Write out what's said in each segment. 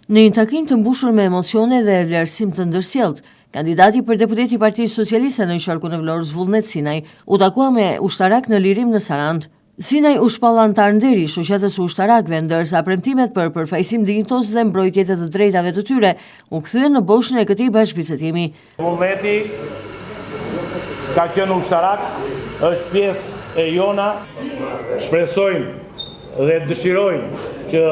Në një takim të mbushur me emocione dhe vlerësim të ndërsjellët, kandidati për deputet i Partisë Socialiste në Qarkun e Vlorës Vullnet Sinaj u takua me ushtarak në lirim në Sarandë. Sinaj u shpall antar nderi shoqatës së ushtarakëve, ndërsa premtimet për përfaqësim dinjitos dhe mbrojtje të drejtave të tyre u kthyen në boshën e këtij bashkëbisedimi. Vullneti ka qenë ushtarak, është pjesë e jona. Shpresojmë dhe dëshirojmë që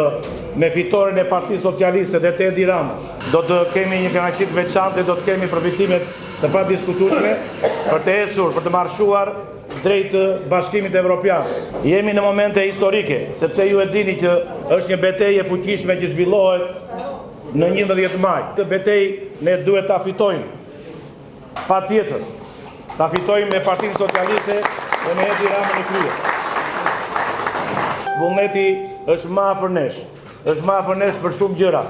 me fitoren e Partisë Socialiste dhe të Edi Ramës do të kemi një kënaqësi të veçantë, do të kemi përfitimet të padiskutueshme për të ecur, për të marshuar drejt Bashkimit Evropian. Jemi në momente historike, sepse ju e dini që është një betejë e fuqishme që zhvillohet në 11 maj. Këtë betejë ne duhet ta fitojmë. Patjetër, ta fitojmë me Partinë Socialiste dhe me Edi Ramën në krye. Vullneti është më afër nesh. Është më afër nesh për shumë gjëra.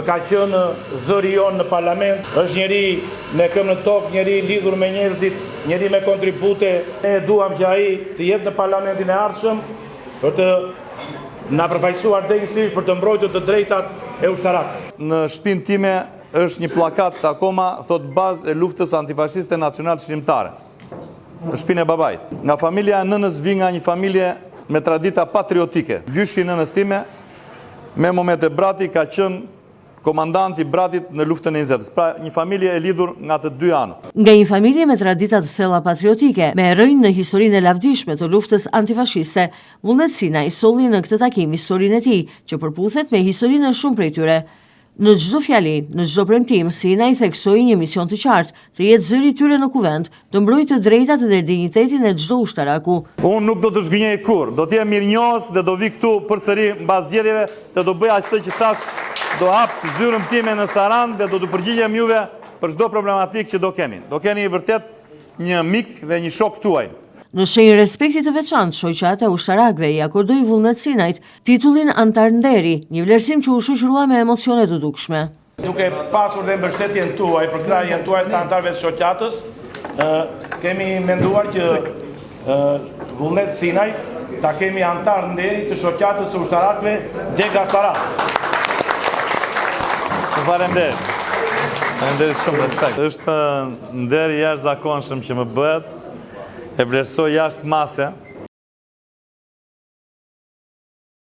Ka qenë zëri jonë në parlament, është njeri me këmbë në tokë, njeri lidhur me njerëzit, njeri me kontribute. Ne duam që ai të jetë në parlamentin e ardhshëm për të na përfaqësuar drejtësisht për të mbrojtur të drejtat e ushtarakëve. Në shtëpinë time është një pllakat akoma, thot bazë e luftës antifashiste nacional shqiptare. Në shtëpinë e babait. Nga familja e nënës vi nga një familje me tradita patriotike. Gjyshi i nënës time me momente brati ka qenë komandanti bratit në luftën e 20-s, pra një familje e lidhur nga të dy anët. Nga një familje me tradita të thella patriotike, me rrënjë në historinë e lavdishme të luftës antifashiste, Vullnet Sinaj solli në këtë takim historinë e tij, që përputhet me historinë e shumë prej tyre. Në çdo fjali, në çdo premtim, Sinaj theksoi një mision të qartë, të jetë zëri i tyre në kuvend, të mbrojtë të drejtat dhe dinjitetin e çdo ushtaraku. Unë nuk do të zgënjej kur, do të jem mirënjohës dhe do vi këtu përsëri mbas zgjedhjeve dhe do bëj atë që tash, do hap zyrën time në Sarandë dhe do të përgjigjem juve për çdo problematikë që do keni. Do keni vërtet një mik dhe një shok tuaj. Në shenjë respekti të veçantë, shoqata e ushtarakëve i akordoi Vullnet Sinajt titullin antar nderi, një vlerësim që u shoqërua me emocione të dukshme. Duke pasur dhe mbështetjen tuaj për krahjen tuaj të antarëve të shoqatës, kemi menduar që Vullnet Sinaj ta kemi antar nderi të shoqatës së ushtarakëve Djega Sarandë. Faleminderit. Faleminderit shumë, respekt. Është nder i jashtëzakonshëm që më bëhet. E vlerësoj jashtë mase.